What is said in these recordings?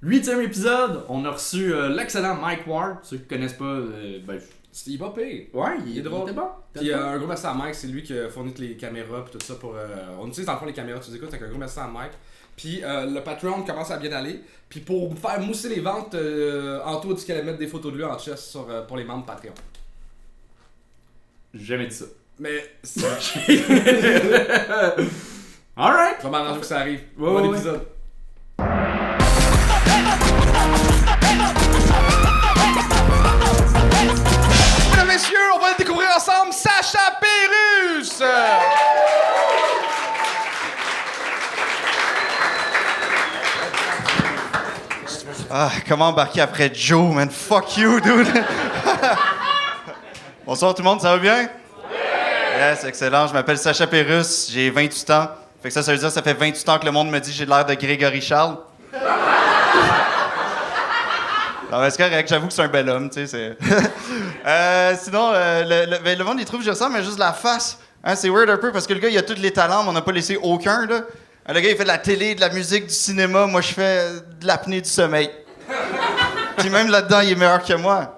8e épisode, on a reçu l'excellent Mike Ward. Ceux qui connaissent pas, Il va pire. ouais, il est drôle. était bon. Puis un gros merci à Mike, c'est lui qui a fourni les caméras puis tout ça pour... on utilise dans le fond les caméras, tu nous écoutes, donc un gros merci à Mike. Puis le Patreon commence à bien aller. Puis pour me faire mousser les ventes, Anto a dit qu'elle allait mettre des photos de lui en chest pour les membres Patreon. J'ai jamais dit ça. Mais c'est... Alright! Je vais m'arranger que ça arrive. Ouais, Bon ouais. épisode. Mesdames, messieurs, on va découvrir ensemble Sacha Pérus! Ah, comment embarquer après Joe, man? Fuck you, dude! Bonsoir tout le monde, ça va bien? Yes, excellent. Je m'appelle Sacha Pérus, j'ai 28 ans. Fait que ça veut dire que ça fait 28 ans que le monde me dit que j'ai l'air de Grégory Charles. Non, mais c'est correct, j'avoue que c'est un bel homme, tu sais, c'est... sinon, le monde, il trouve que je ressemble, mais juste la face. Hein, c'est weird un peu, parce que le gars, il a tous les talents, mais on n'a pas laissé aucun, là. Le gars, il fait de la télé, de la musique, du cinéma. Moi, je fais de l'apnée du sommeil. Puis même là-dedans, il est meilleur que moi.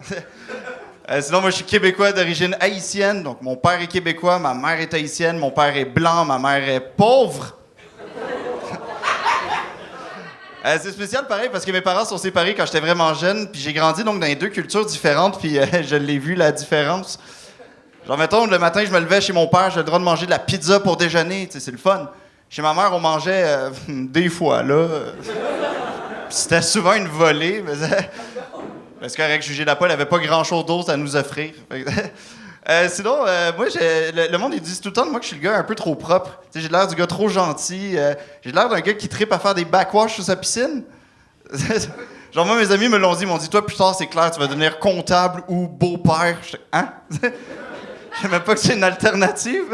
Sinon, moi, je suis québécois d'origine haïtienne. Donc, mon père est québécois, ma mère est haïtienne, mon père est blanc, ma mère est pauvre. C'est spécial, pareil, parce que mes parents sont séparés quand j'étais vraiment jeune, puis j'ai grandi donc dans les deux cultures différentes, puis je l'ai vu, la différence. Genre, mettons, le matin, je me levais chez mon père, j'ai le droit de manger de la pizza pour déjeuner, tu sais, c'est le fun. Chez ma mère, on mangeait des fois, là. C'était souvent une volée, mais c'est correct, Jugé la Paul avait pas grand-chose d'autre à nous offrir. Sinon, moi, le monde, ils disent tout le temps de moi que je suis le gars un peu trop propre. T'sais, j'ai l'air du gars trop gentil. J'ai l'air d'un gars qui trippe à faire des backwash sur sa piscine. Genre, moi, mes amis me l'ont dit. Ils m'ont dit, toi, plus tard, c'est clair, tu vas devenir comptable ou beau-père. J'étais, hein? Je savais même pas que c'est une alternative.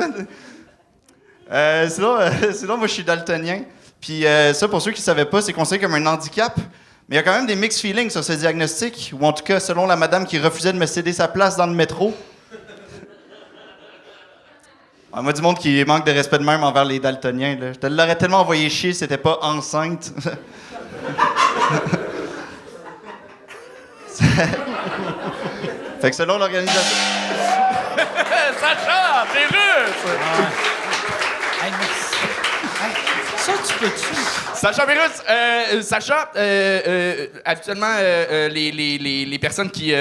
Sinon, moi, je suis daltonien. Puis ça, pour ceux qui ne savaient pas, c'est considéré comme un handicap. Mais il y a quand même des mixed feelings sur ce diagnostic. Ou en tout cas, selon la madame qui refusait de me céder sa place dans le métro. Moi, du monde qui manque de respect de même envers les daltoniens. Là. Je te l'aurais tellement envoyé chier si t'étais pas enceinte. Fait que selon l'organisation... Sacha Pérus! Hey, merci. Hey, ça, tu peux-tu? Sacha Pérus, actuellement, les personnes qui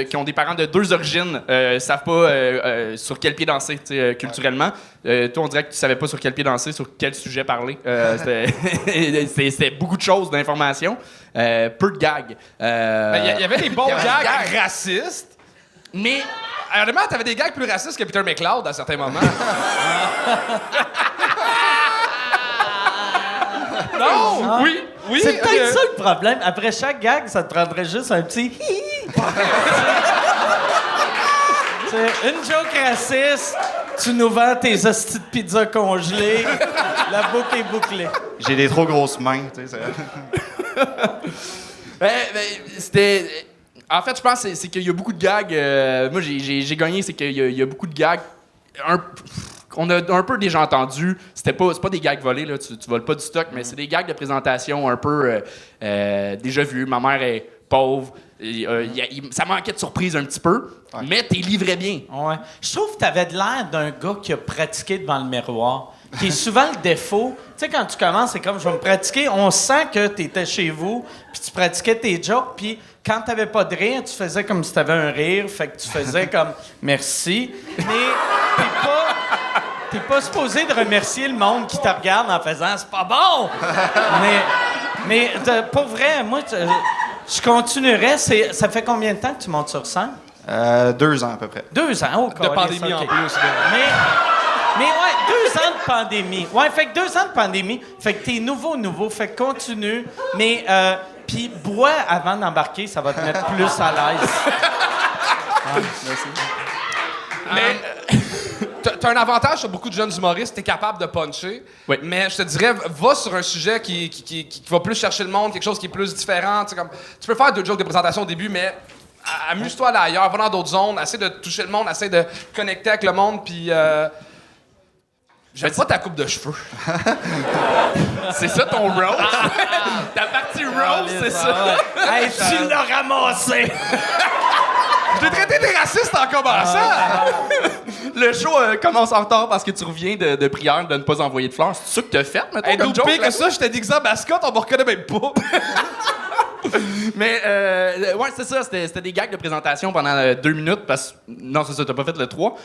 qui ont des parents de deux origines savent pas sur quel pied danser, culturellement. Toi, on dirait que tu savais pas sur quel pied danser, sur quel sujet parler. C'était beaucoup de choses, d'informations, peu de gags. Il y avait des bons gags racistes, Mais honnêtement, t'avais des gags plus racistes que Peter McLeod à certains moments. Non! Ah. Oui! Oui! C'est peut-être ça le problème. Après chaque gag, ça te prendrait juste un petit hi-hi. C'est une joke raciste, tu nous vends tes hosties de pizza congelées, la boucle est bouclée. J'ai des trop grosses mains, tu sais. c'était... En fait, je pense que c'est qu'il y a beaucoup de gags. Moi, j'ai gagné, c'est qu'il y a beaucoup de gags. On a un peu déjà entendu. C'est pas des gags volés, là. Tu voles pas du stock, mais c'est des gags de présentation un peu déjà vus. Ma mère est pauvre. Ça manquait de surprise un petit peu, mais t'es livré bien. Ouais. Je trouve que t'avais de l'air d'un gars qui a pratiqué devant le miroir, qui est souvent le défaut. Tu sais, quand tu commences, c'est comme je vais me pratiquer. On sent que t'étais chez vous, puis tu pratiquais tes jokes, puis quand t'avais pas de rire, tu faisais comme si t'avais un rire, fait que tu faisais comme merci. Mais t'es pas supposé de remercier le monde qui te regarde en faisant c'est pas bon. mais pour vrai, moi, je continuerais. Ça fait combien de temps que tu montes sur scène? 2 ans à peu près. 2 ans, oh, De pandémie en plus. Mais ouais, 2 ans de pandémie. Ouais, fait que 2 ans de pandémie. Fait que t'es nouveau. Fait que continue. Mais, puis bois avant d'embarquer, ça va te mettre plus à l'aise. Merci. Mais t'as un avantage sur beaucoup de jeunes humoristes, t'es capable de puncher. Oui. Mais je te dirais, va sur un sujet qui va plus chercher le monde, quelque chose qui est plus différent. Tu peux faire 2 jokes de présentation au début, mais amuse-toi à aller ailleurs, va dans d'autres zones, essaie de toucher le monde, essaie de connecter avec le monde, puis j'aime pas ta coupe de cheveux. C'est ça ton roast? Ta partie roast roast, c'est ça. Hey, tu l'as ramassé! Je t'ai traité de raciste en commençant! Le show commence en retard parce que tu reviens de prière de ne pas envoyer de fleurs. C'est ça que t'as fait, mettons, Hey, comme d'autres joke, pire là? que ça, j'étais déguisé en mascotte, on me reconnaît même pas. Mais, ouais, c'est ça. C'était des gags de présentation pendant 2 minutes parce que. Non, c'est ça, t'as pas fait le 3.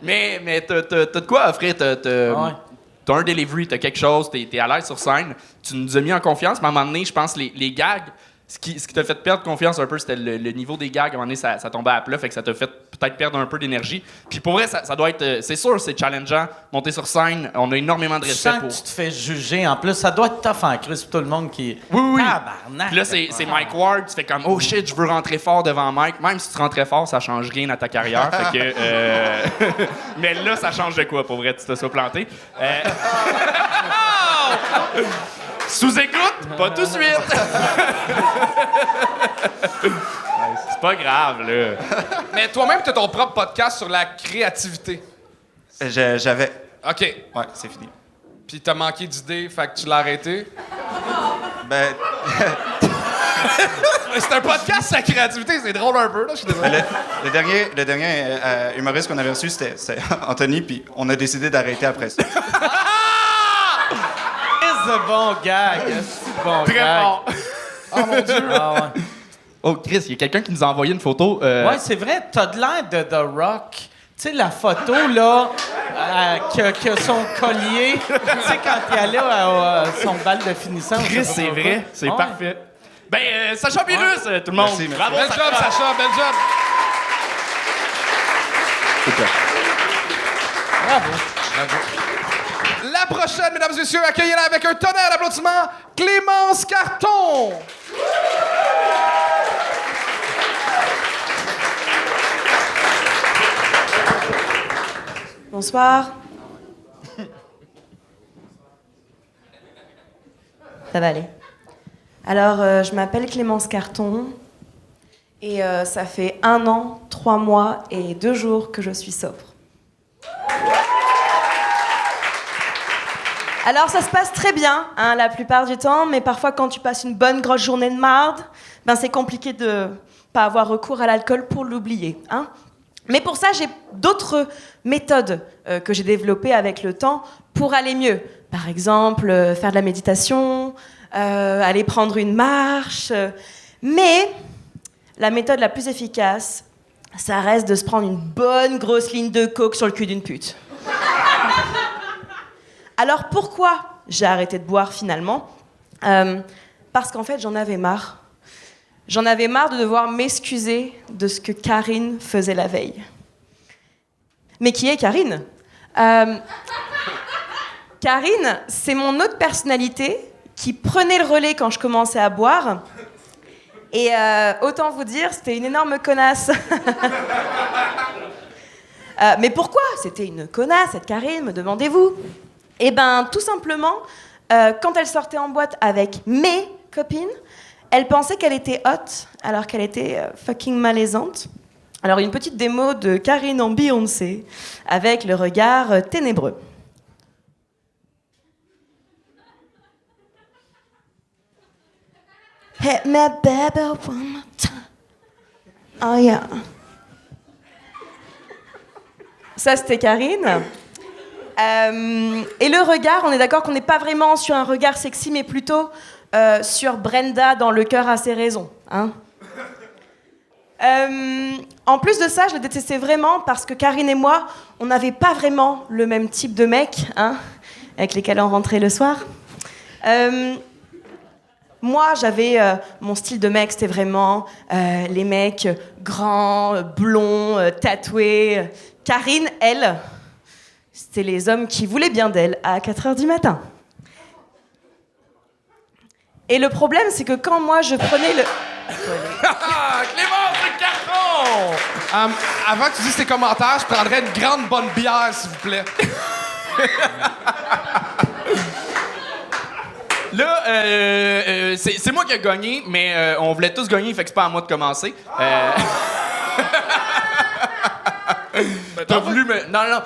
Mais t'as de quoi offrir. T'as un delivery, t'as quelque chose, t'es à l'aise sur scène. Tu nous as mis en confiance, mais à un moment donné, je pense les gags. Ce qui t'a fait perdre confiance un peu, c'était le niveau des gags. À un moment donné, ça tombait à plat, fait que ça t'a fait peut-être perdre un peu d'énergie. Puis pour vrai, ça doit être... c'est sûr, c'est challengeant. Monter sur scène, on a énormément de Tu respect sens pour... que tu te fais juger. En plus, ça doit être tough en crise pour tout le monde qui... Oui. Tabarnak! Puis là, c'est Mike Ward. Tu fais comme, oh shit, je veux rentrer fort devant Mike. Même si tu rentrais fort, ça change rien à ta carrière. Fait que... Mais là, ça change de quoi, pour vrai, tu te sois planté. Sous-écoute, pas tout de suite. C'est pas grave, là. Mais toi-même, t'as ton propre podcast sur la créativité. J'avais. OK. Ouais, c'est fini. Puis t'as manqué d'idées, fait que tu l'as arrêté. Ben, C'est un podcast sur la créativité, c'est drôle un peu, là, je suis désolé. le dernier humoriste qu'on avait reçu, c'était Anthony, puis on a décidé d'arrêter après ça. C'est bon gag! C'est bon Très gag. fort. Oh mon Dieu! Ah, ouais. Oh, Chris, il y a quelqu'un qui nous a envoyé une photo. Ouais, c'est vrai, t'as de l'air de The Rock. Tu sais, la photo, là, que son collier, tu sais, quand il allait à son bal de finissant. Chris, c'est vrai. C'est Ouais. parfait. Ben, Sacha Pérus, tout le monde. Merci, merci. Bravo, Bel job, Sacha, bel job. Bravo. La prochaine, mesdames et messieurs, accueillez-la avec un tonnerre d'applaudissements, Clémence Carton. Bonsoir. Ça va aller. Alors, je m'appelle Clémence Carton et ça fait 1 an, 3 mois et 2 jours que je suis sobre. Alors, ça se passe très bien, hein, la plupart du temps, mais parfois, quand tu passes une bonne grosse journée de marde, ben, c'est compliqué de pas avoir recours à l'alcool pour l'oublier, hein. Mais pour ça, j'ai d'autres méthodes que j'ai développées avec le temps pour aller mieux. Par exemple, faire de la méditation, aller prendre une marche. Mais la méthode la plus efficace, ça reste de se prendre une bonne grosse ligne de coke sur le cul d'une pute. Alors pourquoi j'ai arrêté de boire finalement ? Parce qu'en fait, j'en avais marre. J'en avais marre de devoir m'excuser de ce que Karine faisait la veille. Mais qui est Karine ? Karine, c'est mon autre personnalité qui prenait le relais quand je commençais à boire. Et autant vous dire, c'était une énorme connasse. Mais pourquoi c'était une connasse, cette Karine, me demandez-vous ? Eh ben, tout simplement, quand elle sortait en boîte avec mes copines, elle pensait qu'elle était hot, alors qu'elle était fucking malaisante. Alors, une petite démo de Karine en Beyoncé, avec le regard ténébreux. Hit me baby one more time. Oh yeah. Ça, c'était Karine. Et le regard, on est d'accord qu'on n'est pas vraiment sur un regard sexy, mais plutôt sur Brenda dans Le cœur a ses raisons. Hein. En plus de ça, je la détestais vraiment parce que Karine et moi, on n'avait pas vraiment le même type de mec, hein, avec lesquels on rentrait le soir. Moi, j'avais mon style de mec, c'était vraiment les mecs grands, blonds, tatoués. Karine, elle, c'était les hommes qui voulaient bien d'elle à 4h du matin. Et le problème, c'est que quand moi, je prenais le... Clémence Carton! Avant que tu dises tes commentaires, je prendrais une grande bonne bière, s'il vous plaît. Là, c'est moi qui ai gagné, mais on voulait tous gagner, fait que c'est pas à moi de commencer. T'as voulu me... Non.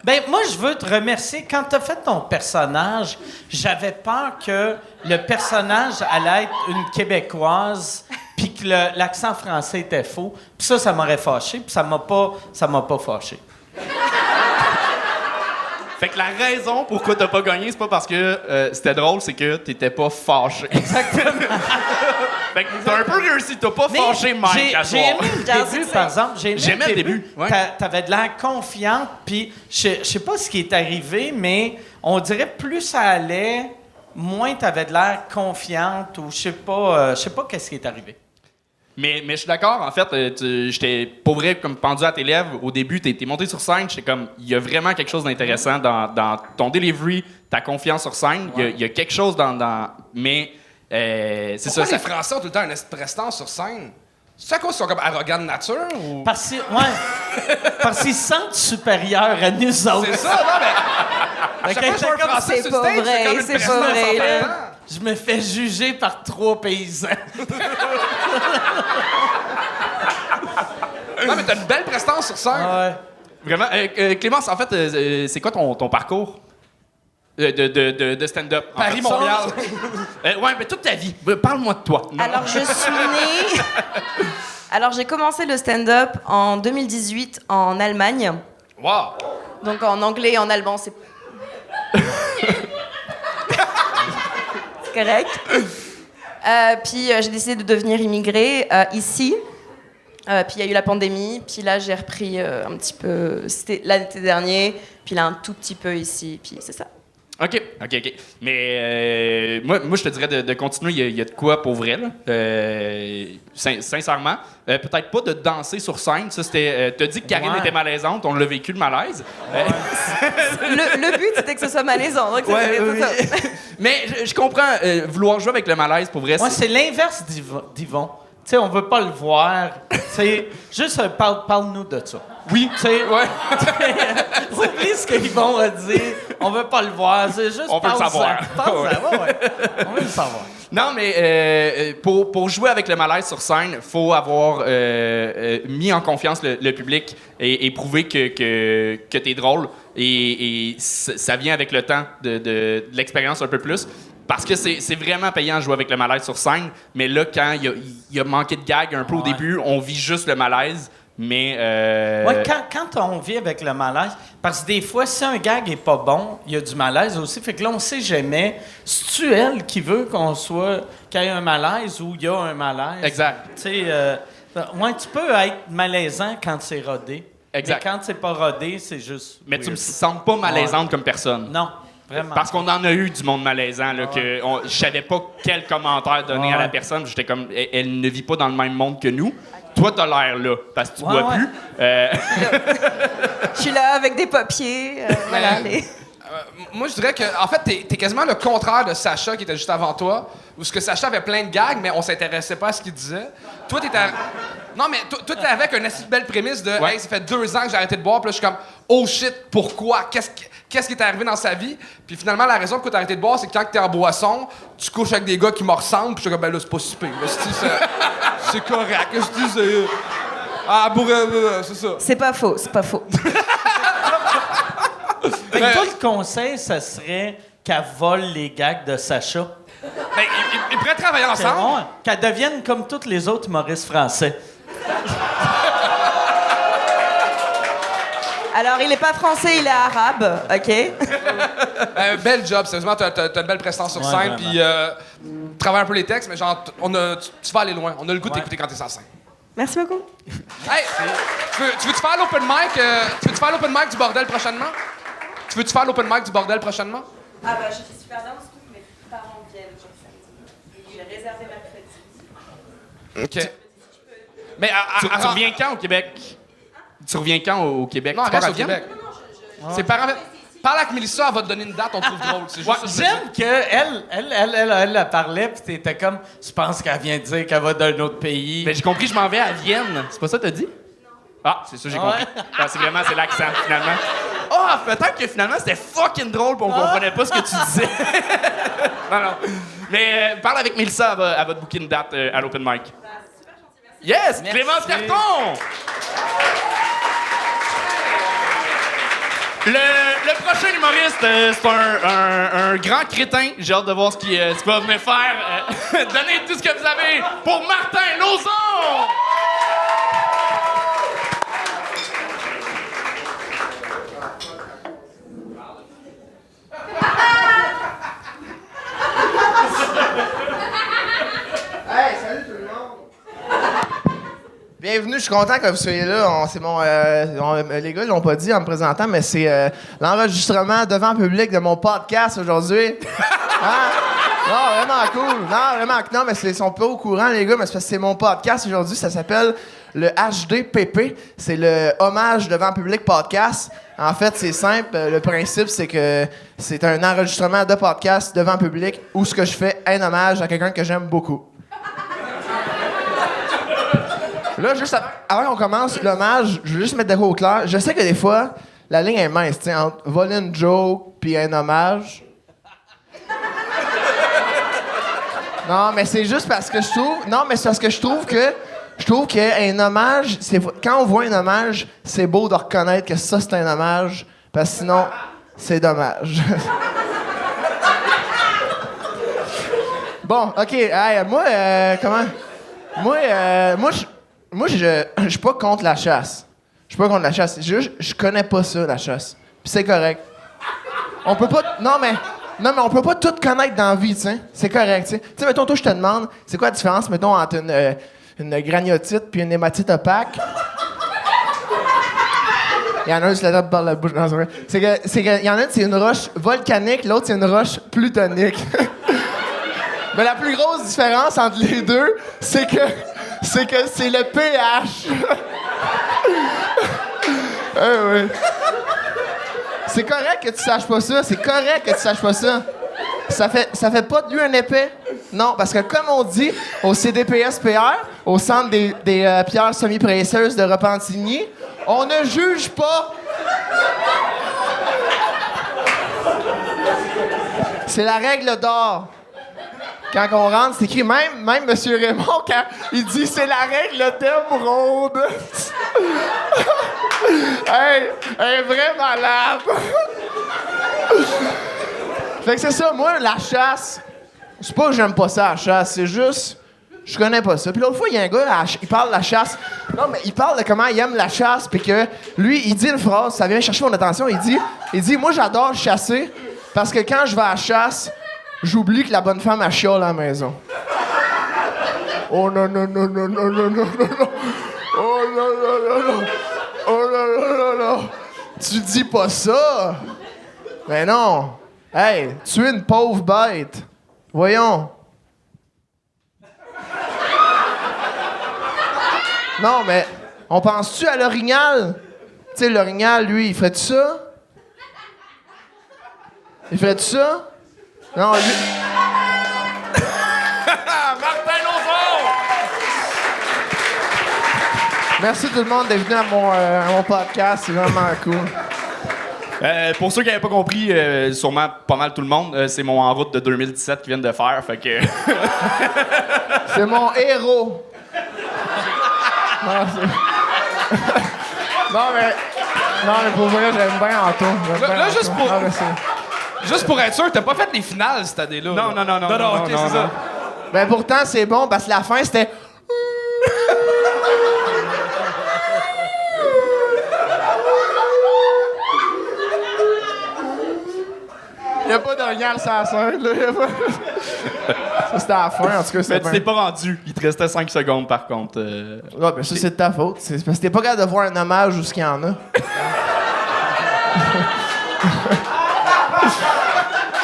Ben, moi, je veux te remercier. Quand tu as fait ton personnage, j'avais peur que le personnage allait être une Québécoise puis que l'accent français était faux. Puis ça m'aurait fâché, puis ça m'a pas fâché. Fait que la raison pourquoi t'as pas gagné, c'est pas parce que c'était drôle, c'est que t'étais pas fâché. Exactement. Fait que t'as un peu réussi, t'as pas fâché Mike à j'ai soir. aimé le début, par exemple. J'aimais le début, ouais. T'avais de l'air confiante, puis je sais pas ce qui est arrivé, mais on dirait plus ça allait, moins t'avais de l'air confiante, ou je sais pas qu'est-ce qui est arrivé. Mais je suis d'accord, en fait, j'étais pour vrai comme pendu à tes lèvres. Au début, t'es monté sur scène, j'étais comme, il y a vraiment quelque chose d'intéressant dans ton delivery, ta confiance sur scène. Il y a quelque chose mais c'est Pourquoi ça. les Français ont tout le temps une prestance sur scène? C'est à cause qu'ils sont comme arrogants de nature ou. Parce qu'ils se sentent supérieurs à nous autres. C'est ça, non, mais. Chaque fois que je vois un Français c'est sur pas stage, vrai, c'est comme une c'est pas prestance vrai, en là. même temps. Je me fais juger par 3 paysans. Non, mais t'as une belle prestance sur scène. Ouais. Vraiment. Clémence, en fait, c'est quoi ton parcours de stand-up? En fait? Paris-Montréal. Ouais, mais toute ta vie. Parle-moi de toi. Non. Alors, je suis née. Alors, j'ai commencé le stand-up en 2018 en Allemagne. Wow. Donc, en anglais et en allemand, c'est. C'est correct. Puis, j'ai décidé de devenir immigrée ici. Puis, il y a eu la pandémie. Puis là, j'ai repris un petit peu. C'était l'été dernier. Puis là, un tout petit peu ici. Puis, c'est ça. OK. Mais moi, je te dirais de continuer. Il y a de quoi pour vrai, là. Sincèrement. Peut-être pas de danser sur scène. Ça, c'était. T'as dit que Karine était malaisante. On l'a vécu, le malaise. Le but, c'était que ce soit malaisant. Donc, c'est ça. Mais je comprends. Vouloir jouer avec le malaise, pour vrai, Moi, c'est l'inverse d'Yvon. Tu sais, on veut pas le voir. Tu sais, juste parle-nous de ça. Oui. Tu sais, oublie ce qu'Yvon a dit. On veut pas le voir. C'est juste On veut le savoir. Ouais. On veut le savoir. Non, mais pour jouer avec le malaise sur scène, il faut avoir mis en confiance le public et prouver que t'es drôle. Et ça vient avec le temps de l'expérience un peu plus. Parce que c'est vraiment payant de jouer avec le malaise sur scène. Mais là, quand il y a manqué de gag un peu au début, on vit juste le malaise. Mais. Ouais, quand on vit avec le malaise, parce que des fois, si un gag est pas bon, il y a du malaise aussi. Fait que là, on sait jamais. C'est-tu elle qui veut qu'il y ait un malaise ou il y a un malaise? Exact. Tu sais, tu peux être malaisant quand c'est rodé. Exact. Mais quand c'est pas rodé, c'est juste. Mais tu me weird. sens pas malaisante comme personne. Non, vraiment. Parce qu'on en a eu du monde malaisant, là, que je savais pas quel commentaire donner à la personne. J'étais comme, elle ne vit pas dans le même monde que nous. Toi, t'as l'air là, parce que tu bois plus. Je suis là avec des papiers. Voilà. Moi, je dirais que, en fait, t'es quasiment le contraire de Sacha qui était juste avant toi, où ce que Sacha avait plein de gags, mais on s'intéressait pas à ce qu'il disait. Toi, t'étais. Non, mais toi, t'es avec une assez belle prémisse de Ouais. hey, ça fait 2 ans que j'ai arrêté de boire, puis là, je suis comme oh shit, pourquoi? Qu'est-ce qui est arrivé dans sa vie? Puis finalement, la raison pourquoi t'as arrêté de boire, c'est que quand t'es en boisson, tu couches avec des gars qui me ressemblent, puis je suis comme ben là, c'est pas si pire. Là, c'est correct. Je dis, c'est ça. C'est pas faux. Fait que toi, le conseil, ça serait qu'elle vole les gags de Sacha. Ben, ils pourraient travailler ensemble. Ouais, qu'elle devienne comme tous les autres humoristes français. Alors, il est pas français, il est arabe, OK? Bel job, sérieusement, t'as une belle prestance sur scène, vraiment. puis travaille un peu les textes, mais genre, tu vas aller loin. On a le goût d'écouter quand t'es sur scène. Merci beaucoup. Hey, tu veux-tu faire l'open mic? Tu veux-tu faire l'open mic du bordel prochainement? Tu veux-tu faire l'open mic du bordel prochainement? Ah bah, je suis super bien, surtout que mes parents viennent genre samedi. J'ai réservé mercredi. OK. Mais Tu reviens quand au Québec? Tu reviens quand au Québec? Non, Tu reste pars à au Vienne? Québec. C'est parents. Parle avec Mélissa, elle va te donner une date, on te trouve drôle. C'est juste ça. J'aime qu'elle parlait, puis t'étais comme, je pense qu'elle vient de dire qu'elle va d'un autre pays. Mais j'ai compris, je m'en vais à Vienne. C'est pas ça que t'as dit? Ah, c'est ça, j'ai compris. Ah, c'est l'accent, finalement. Ah, peut-être que finalement, c'était fucking drôle pis on comprenait pas ce que tu disais. non. Mais parle avec Mélissa, elle va te booker une date à l'open mic. Yes! Clémence Carton! Le prochain humoriste, c'est un grand crétin. J'ai hâte de voir ce qu'il va venir faire. Donnez tout ce que vous avez pour Martin Lauzon! Hey, salut tout le monde! Bienvenue, je suis content que vous soyez là. Les gars, ils l'ont pas dit en me présentant, mais c'est l'enregistrement devant le public de mon podcast aujourd'hui. Hein? Non, vraiment cool. Non, mais ils sont pas au courant, les gars, mais c'est parce que c'est mon podcast aujourd'hui. Ça s'appelle le HDPP. C'est le hommage devant le public podcast. En fait, c'est simple. Le principe, c'est que c'est un enregistrement de podcast devant le public où ce que je fais un hommage à quelqu'un que j'aime beaucoup. Là, juste avant qu'on commence l'hommage, je veux juste mettre de quoi au clair. Je sais que des fois, la ligne est mince, tu sais, entre voler une joke puis un hommage. Non, mais c'est juste parce que je trouve... Non, mais c'est parce que je trouve qu'un hommage... Quand on voit un hommage, c'est beau de reconnaître que ça, c'est un hommage, parce que sinon, c'est dommage. Bon, OK. Hey, comment... Moi, je suis pas contre la chasse. Je suis pas contre la chasse. C'est juste, je connais pas ça, la chasse. Puis c'est correct. On peut pas... Non, mais on peut pas tout connaître dans la vie, tu sais. C'est correct, tu sais. Tu sais, mettons, toi, je te demande, c'est quoi la différence, mettons, entre une gragnotite puis une hématite opaque? Il y en a un qui se la tape par la bouche. Non, c'est vrai. C'est que, il y en a une, c'est une roche volcanique, l'autre, c'est une roche plutonique. Mais la plus grosse différence entre les deux, c'est que c'est le pH. Oui. C'est correct que tu saches pas ça. C'est correct que tu saches pas ça. Ça fait pas de lui un épais. Non, parce que comme on dit au CDPSPR, au Centre des pierres semi-précieuses de Repentigny, on ne juge pas. C'est la règle d'or. Quand on rentre, c'est écrit, même M. Raymond, quand il dit c'est la règle d'émeraude. Hey, elle est vraiment malade. Fait que c'est ça, moi, la chasse, c'est pas que j'aime pas ça, la chasse, c'est juste, je connais pas ça. Puis l'autre fois, il y a un gars, il parle de la chasse. Non, mais il parle de comment il aime la chasse, puis que lui, il dit une phrase, ça vient chercher mon attention, il dit, moi, j'adore chasser, parce que quand je vais à la chasse, j'oublie que la bonne femme a chiale à la maison. Oh non. Oh non. Oh là. Tu dis pas ça. Mais non. Hey, tu es une pauvre bête. Voyons. Non, mais on pense-tu à l'orignal? Tu sais, l'orignal, lui, il ferait-tu ça? Il ferait-tu ça? Non, lui... Martin Lauzon! Merci tout le monde d'être venu à mon podcast. C'est vraiment cool. Pour ceux qui n'avaient pas compris, sûrement pas mal tout le monde, c'est mon En route de 2017 qu'ils viennent de faire, fait que... C'est mon héros. Non, mais pour vrai, j'aime bien Anto. Là, juste pour être sûr, t'as pas fait les finales cette année-là. Non, OK, c'est ça. Ben pourtant, c'est bon, parce que la fin, c'était... Il n'y a pas d'orignal sur la scène, là. Ça, c'était à la fin, en tout cas. Mais tu t'es pas rendu. Il te restait 5 secondes, par contre. Ouais, ben ça, c'est de ta faute. C'est parce que t'es pas capable de voir un hommage où ce qu'il y en a.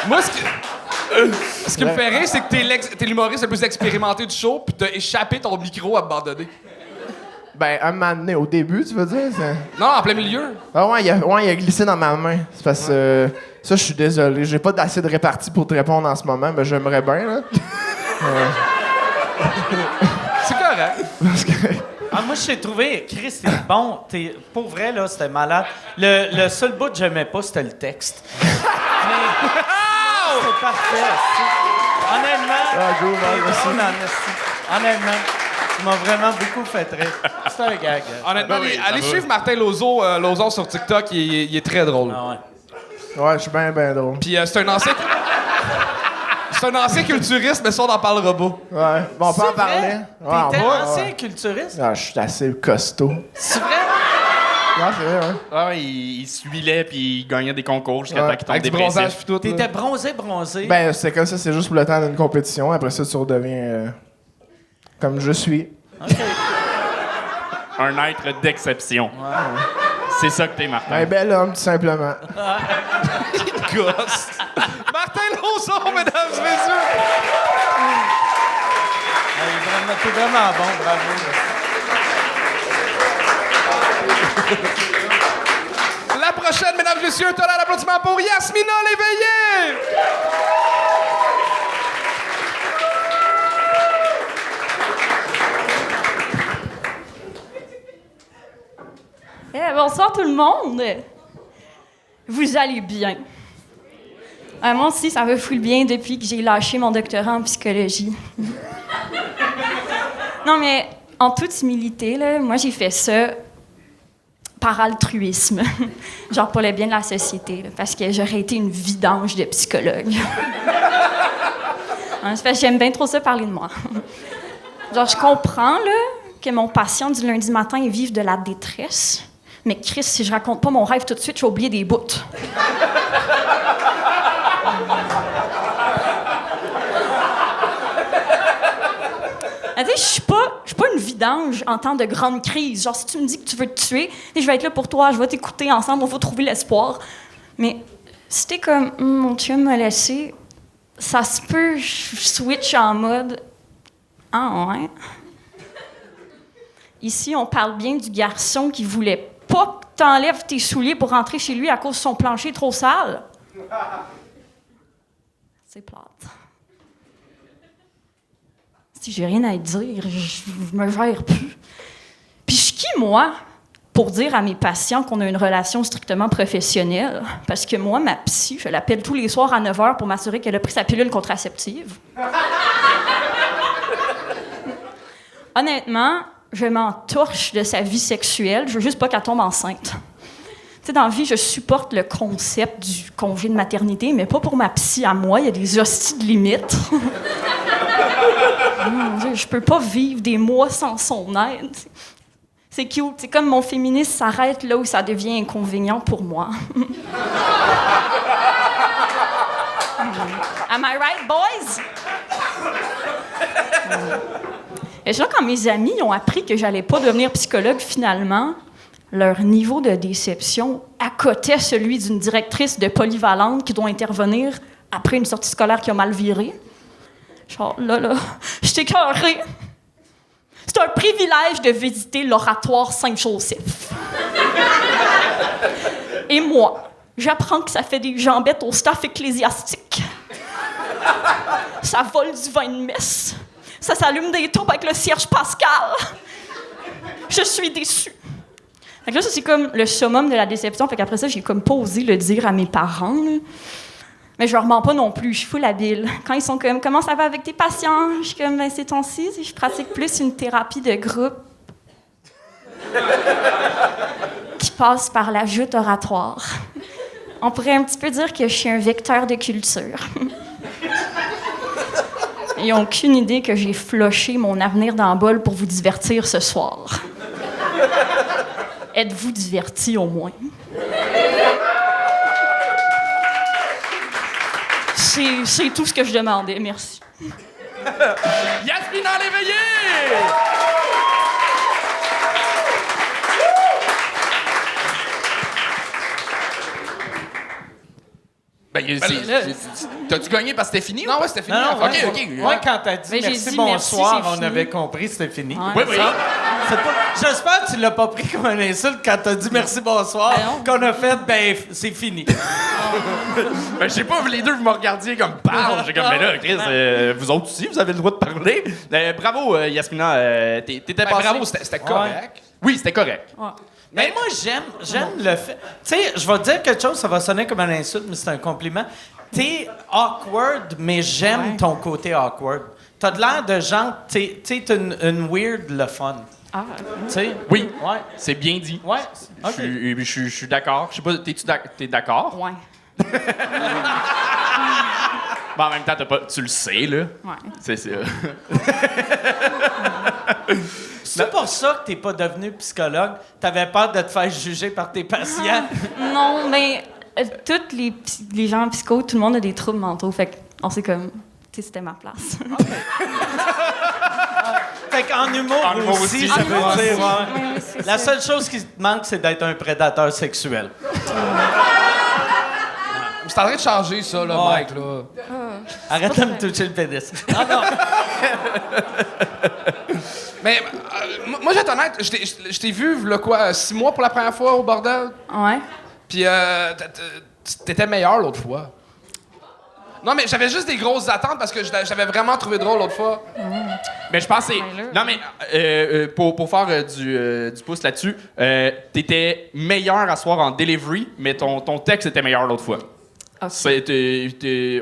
Moi, ce qui me fait rire, c'est que t'es l'humoriste le plus expérimenté du show, puis t'as échappé ton micro abandonné. Ben, un moment donné, au début, tu veux dire? Non, en plein milieu. Ah ouais, il a glissé dans ma main. C'est parce que... ça, je suis désolé. J'ai pas d'assez de répartie pour te répondre en ce moment, mais j'aimerais bien, là. C'est correct. Parce que... Ah, moi, je t'ai trouvé, Chris, c'est bon. Pour vrai, là, c'était malade. Le seul bout que j'aimais pas, c'était le texte. Mais c'est parfait. Honnêtement, Ah, go, man, merci. honnêtement, tu m'as vraiment beaucoup fait rire. c'est un gag. Honnêtement, oui, allez ça va. suivre Martin Lozon sur TikTok, il est très drôle. Ah ouais. Ouais, je suis bien drôle. Puis c'est un ancien... C'est un ancien culturiste, mais ça, on n'en parlera pas. Ouais. Bon, on peut en C'est parler. vrai? Ouais, on T'étais va, ancien ouais. culturiste? Ah, je suis assez costaud. C'est vrai? Ouais, c'est vrai, ouais. Ah, il se huilait puis il gagnait des concours jusqu'à Ouais. temps qu'il tombe Avec du bronzage dépressif. pis tout. là. T'étais bronzé. Ben, c'est comme ça, c'est juste pour le temps d'une compétition. Après ça, tu redeviens comme je suis. Un être d'exception. C'est ça que t'es, Martin. Un bel homme, tout simplement. Gosse. Martin Lozon, mesdames et messieurs. T'es vraiment bon, bravo. La prochaine, mesdames et messieurs, tonnerre d'applaudissements pour Yasmina Léveillé. Bonsoir tout le monde. Vous allez bien? Moi aussi, ça va full bien depuis que j'ai lâché mon doctorat en psychologie. Non, mais en toute humilité, là, moi, j'ai fait ça par altruisme. Genre pour le bien de la société, là, parce que j'aurais été une vidange de psychologue. Hein, c'est parce que j'aime bien trop ça parler de moi. Genre, je comprends là, que mon patient du lundi matin il vive de la détresse. Mais Chris, si je raconte pas mon rêve tout de suite, je vais oublier des bouts. Je suis pas une vidange en temps de grande crise. Genre, si tu me dis que tu veux te tuer, je vais être là pour toi, je vais t'écouter ensemble, on va trouver l'espoir. Mais si t'es comme, mon chum m'a laissé, ça se peut, je switch en mode, ah ouais. Ici, on parle bien du garçon qui voulait pas que t'enlèves tes souliers pour rentrer chez lui à cause de son plancher trop sale. C'est plate. Si j'ai rien à te dire, je me gère plus. Puis je suis qui, moi, pour dire à mes patients qu'on a une relation strictement professionnelle? Parce que moi, ma psy, je l'appelle tous les soirs à 9h pour m'assurer qu'elle a pris sa pilule contraceptive. Honnêtement, je m'en torche de sa vie sexuelle. Je veux juste pas qu'elle tombe enceinte. Tu sais, dans la vie, je supporte le concept du congé de maternité, mais pas pour ma psy à moi. Il y a des hosties de limites. Je peux pas vivre des mois sans son aide. C'est cute. C'est comme mon féminisme s'arrête là où ça devient inconvénient pour moi. Am I right, boys? Et là, quand mes amis ont appris que j'allais pas devenir psychologue finalement, leur niveau de déception accotait celui d'une directrice de polyvalente qui doit intervenir après une sortie scolaire qui a mal viré. Genre, là, je t'ai écœurée. C'est un privilège de visiter l'oratoire Saint-Joseph. Et moi, j'apprends que ça fait des jambettes au staff ecclésiastique. Ça vole du vin de messe. Ça s'allume des taupes avec le cierge pascal. Je suis déçue. Fait que là, ça, c'est comme le summum de la déception. Fait qu'après ça, j'ai comme pas osé le dire à mes parents, là. Mais je leur mens pas non plus, je suis full habile. Quand ils sont comme « Comment ça va avec tes patients? » Je suis comme « Ben, ces temps-ci, je pratique plus une thérapie de groupe qui passe par la joute oratoire. » On pourrait un petit peu dire que je suis un vecteur de culture. Ils n'ont aucune idée que j'ai floché mon avenir dans le bol pour vous divertir ce soir. Êtes-vous divertis au moins? C'est tout ce que je demandais. Merci. Yasmina Léveillé! T'as-tu gagné parce que c'était fini? Non, ouais, c'était fini. Non, en ouais, fait. OK. Ouais, quand t'as dit Mais j'ai merci, dit bonsoir, merci, c'est on fini. avait compris, c'était fini. Ouais. Oui, oui. J'espère que tu l'as pas pris comme une insulte quand t'as dit merci, bonsoir, Ben non. qu'on a fait, ben, c'est fini. Ben, je sais pas, les deux, vous me regardiez comme parle. J'ai comme, mais là, Chris, vous autres aussi, vous avez le droit de parler. Bravo, Yasmina. T'étais Ben, passée. bravo, c'était correct. Oui, c'était correct. Ouais. Mais moi, j'aime le fait. Tu sais, je vais te dire quelque chose, ça va sonner comme une insulte, mais c'est un compliment. T'es awkward, mais j'aime ton côté awkward. T'as de l'air de genre, t'es une weird, le fun. Ah, Tu sais? Oui, Ouais. c'est bien dit. Ouais. OK. Je suis d'accord. Je sais pas, t'es d'accord? ouais. En même temps, tu le sais, là. Ouais. C'est ça. C'est pour ça que t'es pas devenu psychologue? T'avais peur de te faire juger par tes patients? Non, mais tous les gens en psycho, tout le monde a des troubles mentaux. Fait qu'on sait comme, tu sais, c'était ma place. Fait qu'en humour, En humour aussi, aussi, ça ça veut peut- dire... ouais. Ouais, c'est La ça. seule chose qui te manque, c'est d'être un prédateur sexuel. C'est en train de changer, ça, là, Ouais. Mike, là. Arrête de me toucher le pénis. Ah non! Mais moi, je vais être honnête, je t'ai vu, là, quoi, 6 mois pour la première fois au bordel? Ouais. Puis t'étais meilleur l'autre fois. Non, mais j'avais juste des grosses attentes parce que j'avais vraiment trouvé drôle l'autre fois. Mais je pense que c'est. Ben Non, mais pour faire du pouce là-dessus, t'étais meilleur à soir en delivery, mais ton texte était meilleur l'autre fois. Ok.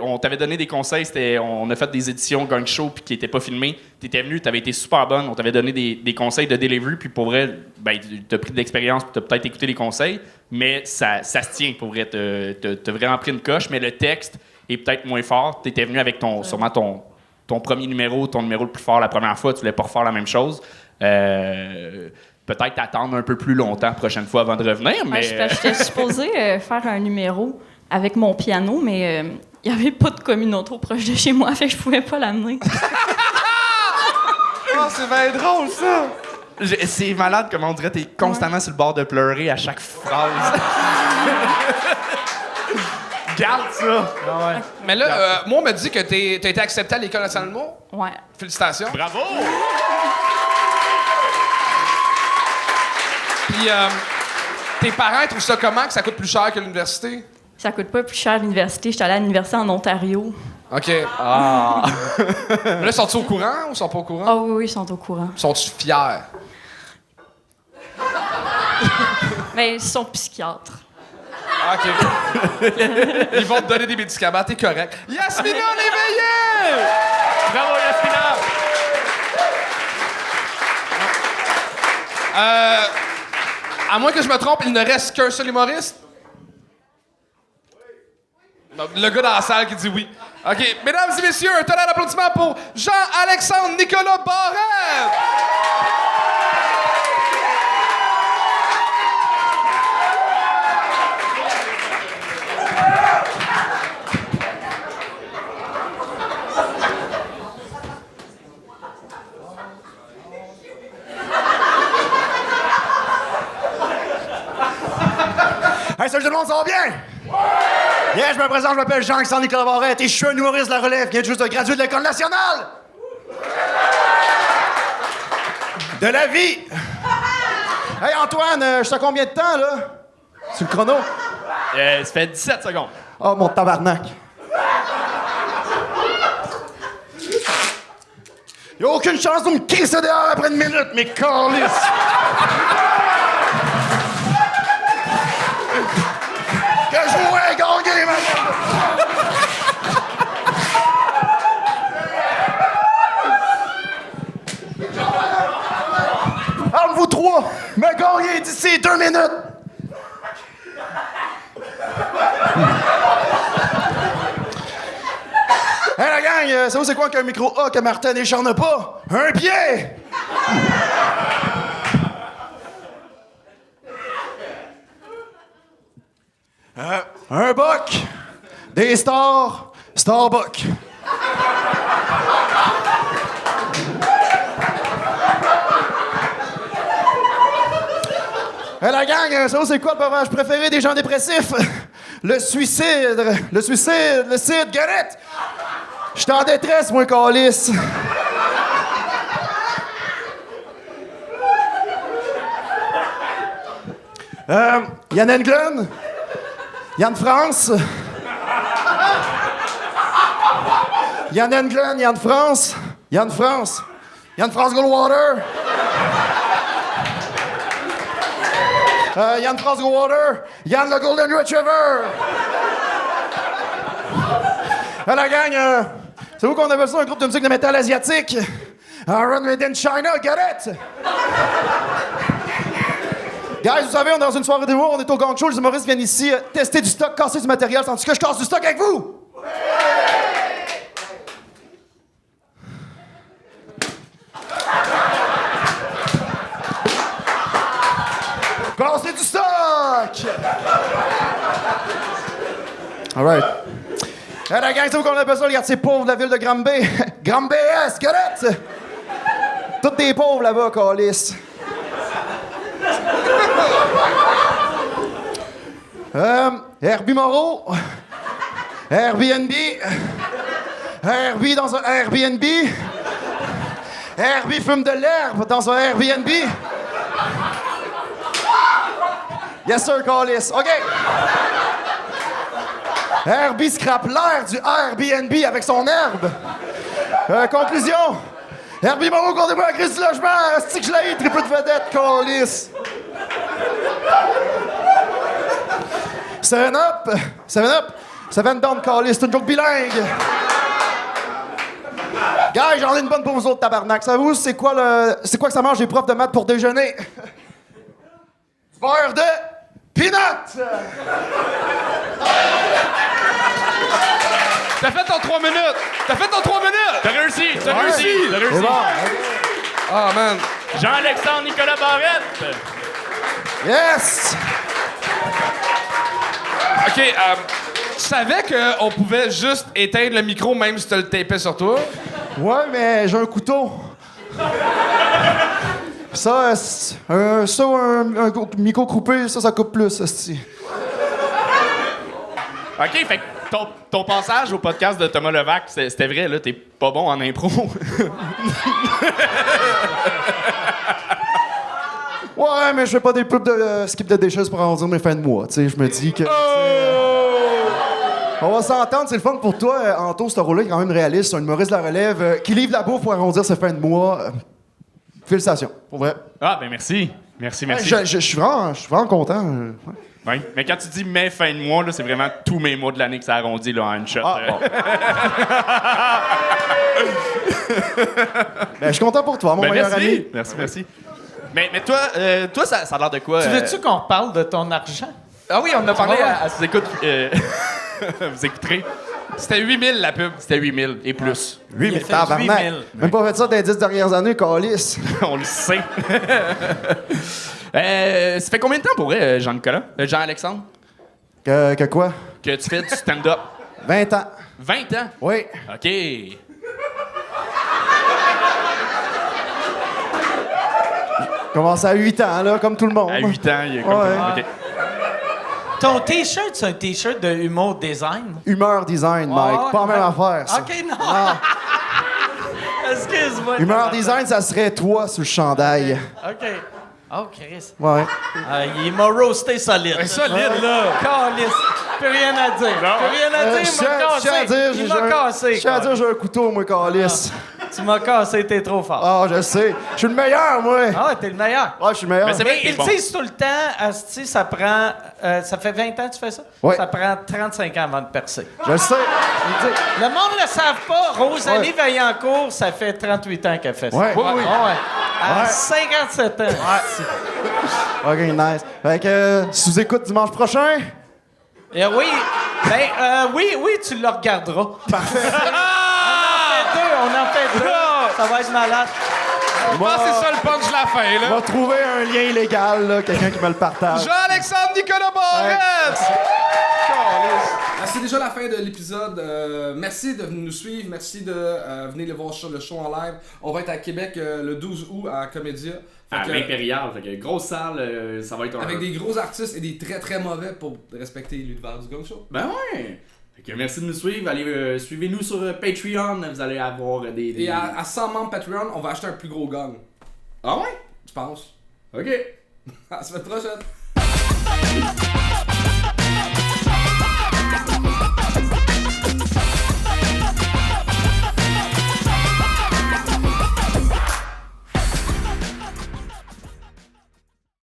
On t'avait donné des conseils, on a fait des éditions gang show puis qui n'étaient pas filmées. T'étais venu, t'avais été super bonne, on t'avait donné des conseils de delivery, puis pour vrai, ben, t'as pris de l'expérience, puis t'as peut-être écouté les conseils, mais ça se tient pour vrai. T'as vraiment pris une coche, mais le texte est peut-être moins fort. T'étais venu avec sûrement ton premier numéro, ton numéro le plus fort la première fois, tu voulais pas refaire la même chose. Peut-être attendre un peu plus longtemps la prochaine fois avant de revenir, mais... J'étais supposée faire un numéro avec mon piano, mais il n'y avait pas de communauté proche de chez moi, fait que je pouvais pas l'amener. Oh, c'est bien drôle, ça! C'est malade comment on dirait que t'es constamment sur le bord de pleurer à chaque phrase. Garde ça! Mais là, moi, on m'a dit que t'as été accepté à l'École nationale de l'humour. Ouais. Félicitations. Bravo! Puis, tes parents trouvent ça comment que ça coûte plus cher que l'université? Ça coûte pas plus cher à l'université. J'étais allée à l'université en Ontario. OK. Ah! Mais là, sont-ils au courant ou ils sont pas au courant? Ah oui, ils sont au courant. Sont-ils fiers? Mais ils sont psychiatres. OK. Ils vont te donner des médicaments, t'es correct. Yasmina l'éveillé! Bravo, Yasmina! À moins que je me trompe, il ne reste qu'un seul humoriste? Non, le gars dans la salle qui dit oui. OK. Mesdames et messieurs, un tonnerre d'applaudissements pour Jean-Alexandre Nicolas Barrette! Hey, salut tout le monde, ça va bien? Yeah, je me présente, je m'appelle Jean-Alexandre Nicolas Barrette et je suis un humoriste de la relève qui vient juste de graduer de l'École nationale! De la vie! Hey Antoine, je suis à combien de temps, là? Sur le chrono? Ça fait 17 secondes. Oh, mon tabarnak! Y'a aucune chance de me crisser dehors après une minute, mes câlisses! Que je voulais gagner, ma Entre vous trois, me gagner d'ici 2 minutes! Hey la gang, savez-vous c'est quoi qu'un micro A que Martin décharne pas? Un pied! Un buck, des stars, Starbucks. Hey la gang, savez-vous c'est quoi le breuvage préféré des gens dépressifs? Le suicide, le cidre, Garrett! J'étais en détresse, moi, calice! Yann Englund? Yann France? Yann Englund, Yann France? Yann France? Yann France Goldwater? Yann France Goldwater? Yann le Golden Retriever? La gang, c'est vous qu'on appelle ça un groupe de musique de métal asiatique? Iron made in China, get it? Guys, vous savez, on est dans une soirée d'humour, on est au gang show, les humoristes viennent ici tester du stock, casser du matériel, tandis que je casse du stock avec vous! Casser du stock! Alright. Hey, la gang, c'est vous qu'on appelle ça, le quartier pauvre de la ville de Granby. Granby S, get it? Toutes des pauvres là-bas, câlisse. Herbie Moreau. Airbnb. Herbie dans un Airbnb. Herbie fume de l'herbe dans un Airbnb. Yes sir, câlisse. OK. Herbie scrape l'air du Airbnb avec son herbe. Conclusion. Herbie Moreau contre moi la crise du logement. Asti que je l'ai, triple de vedette, câlisse. 7-Up. 7 down, câlisse. C'est une joke bilingue. Guys, j'en ai une bonne pour vous autres, tabarnak. Savez-vous, c'est quoi que ça mange les profs de maths pour déjeuner? Du beurre de peanut! T'as fait ton 3 minutes! T'as réussi! C'est bon. Ah, man! Jean-Alexandre Nicolas Barrette! Yes! OK, tu savais qu'on pouvait juste éteindre le micro même si tu le tapais sur toi? Ouais, mais j'ai un couteau. Ça, un micro coupé, ça coupe plus, esti. OK, fait que ton passage au podcast de Thomas Levac, c'était vrai, là, t'es pas bon en impro. Ouais, mais je fais pas des pubs de skip de déchets pour arrondir mes fins de mois. Tu sais, je me dis que... On va s'entendre, c'est le fun pour toi, Anto, ce rôle-là est quand même réaliste. C'est un humoriste de la relève qui livre la bouffe pour arrondir ses fins de mois. Félicitations, pour vrai. Ah, ben merci. Merci. Je suis vraiment content. Ouais. Mais quand tu dis mes fins de mois, là, c'est vraiment tous mes mois de l'année que ça arrondit là, en une shot. Ah, bon. Ben, je suis content pour toi, mon meilleur ami. Merci. Mais toi, ça a l'air de quoi? Tu veux-tu qu'on parle de ton argent? Ah oui, on a parlé à ses écoutes. Vous écouterez. C'était 8000 la pub. C'était 8000 et plus. 8000, fait tabarnak. 8000. Même pas fait ça dans les 10 dernières années, câlisse. On le sait. Ça fait combien de temps pour vrai, Jean-Nicolas? Jean-Alexandre? Que quoi? Que tu fais du stand-up? 20 ans. 20 ans? Oui. OK. Commence à 8 ans, là, comme tout le monde. À 8 ans, il est comme... Ouais. OK. Ton T-shirt, c'est un T-shirt de humour design? Humeur design, Mike. ouais, Pas la même affaire, ça. OK, non. Ah. Excuse-moi. Humeur design, ça serait toi sur le chandail. OK. Oh, Chris. Ouais. Il m'a roasté solide. Solide, là! Calice. Plus rien à dire. Plus rien à dire, il m'a cassé. Il m'a cassé. Je tiens à dire, j'ai un couteau, moi, câlisse. Tu m'as cassé, t'es trop fort. Ah, je sais. Je suis le meilleur, moi. Ah, t'es le meilleur. Ouais, je suis le meilleur. Mais c'est vrai Mais que ils bon. disent tout le temps, asti, ça prend... ça fait 20 ans que tu fais ça? Ouais. Ça prend 35 ans avant de percer. Je le sais. Le monde ne le savent pas. Rosalie Ouais. Vaillancourt, ça fait 38 ans qu'elle fait ça. Ouais. Oui. Ouais. À Ouais. 57 ans. OK, nice. Fait que, sous-écoute dimanche prochain. Et oui. Oui, tu le regarderas. Parfait. On en fait deux. Ça va être malade. Je pense que c'est ça le punch de la fin, On là. va trouver un lien illégal, là, quelqu'un qui me le partage. Jean-Alexandre Nicolas Barrette! C'est déjà la fin de l'épisode. Merci de nous suivre. Merci de venir le voir sur le show en live. On va être à Québec le 12 août à Comédia. Fait À que, l'Impérial, fait que grosse salle, ça va être un... avec des gros artistes et des très très mauvais pour respecter l'univers du Gang Show. Ben ouais! Fait que merci de nous suivre. Allez, suivez-nous sur Patreon. Vous allez avoir des... Et à 100 membres Patreon, on va acheter un plus gros gang. Ah ouais? Je pense. OK. À la semaine prochaine.